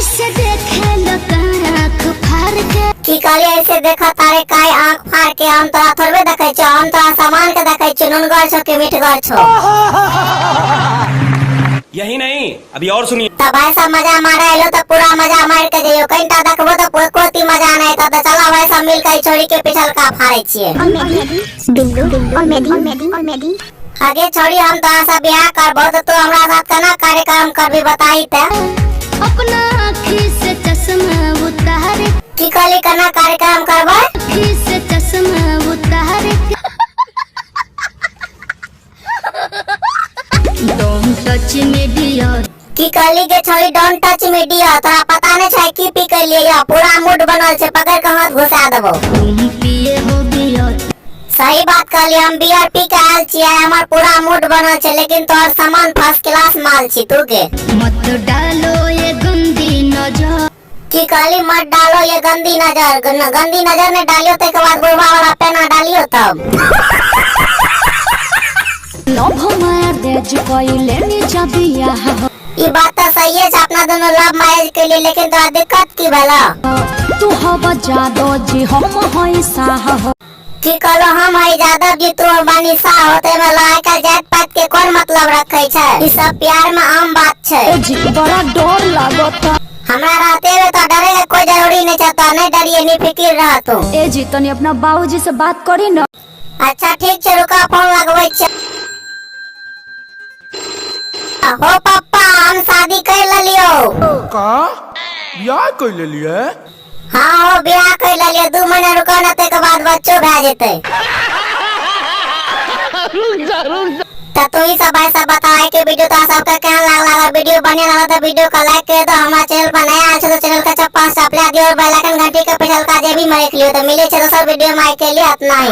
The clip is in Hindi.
ऐसे देखे लोग आँख फाड़ के की कहली ऐसे देखा तारे काय आँख फाड़ के हम तोरा थोड़बे देखे छो, हम तोरा सामान के देखे छो, नुनगर छो के मीठगर छो। यही नहीं अभी और सुनिए। तो भाई सब मजा मारे लो तो पूरा मजा मार के जइयो, कहीं देखबो तो कोती मजा नहीं तो चलो भाई सब मिल के छोड़ी के पिछल का फाड़े छिए। आगे छोड़ी हम तो ऐसा ब्याह करबो तो तू हमरा साथ केना कार्यक्रम करबी बताई ते। अपना आँखी से चश्मा उतार की कहली केना कार्यक्रम करबो, आँखी से चश्मा उतार के डोंट टच मी डियर। की कहली के छोड़ी डोंट टच मी डियर, तोरा पता नहीं छै की पी के लिए पूरा मूड बनल छै, पकड़ के हाथ घुसा देबो। तुम पिए हो बियर। सही बात कहली, हम बियर पी के आयल छियै, हमर पूरा मूड बनल छै, लेकिन तोहर सामान फर्स्ट क्लास माल छी तू के। मत डालो ये गंदी नजर। की कहली मत डालो ये गंदी नजर, गंदी नजर ने डालियो ते के बाद बुढ़वा वाला पेना डालियो तब। लव मैरिज कइले नी जबिया हो। ई बात तो सही है, अपना दोनों लव मैरिज के लिए, लेकिन तोरा दिक्कत की भेला। तू हवा जादो जी हम होई साह हो। की कहलो हम हई यादव जी तू बानी सा होते में लायका जात पात के कोन मतलब रखे छै, ई सब प्यार में आम बात छै। ओ जी बड़ा डर लागत। हमरा रहते हुए तो डरे के कोई जरूरी नहीं चाहता, नहीं डरिए नहीं फिकिर रह तू। ए जी तनी अपना बाबूजी से बात करी न। अच्छा ठीक छै, रुका फोन लगबै छै। हो पापा हम शादी कर लियो। का ब्याह कर लिए? हाँ हो ब्याह कर लियो, 2 महीना रुको न ते के बाद बच्चो भै जेते। तो तू ही सब ऐसा बताए कि वीडियो तो सबका केहन लागला, वीडियो बढ़िया लगा तो वीडियो को लाइक कर दो, हमारे चैनल पर नया आए तो चैनल का चप्पा सप्ला दियो और बेल आइकन घंटी के पिछल का जे भी मार लियो। तो मिले छै दोसर वीडियो में, के लिए इतना ही।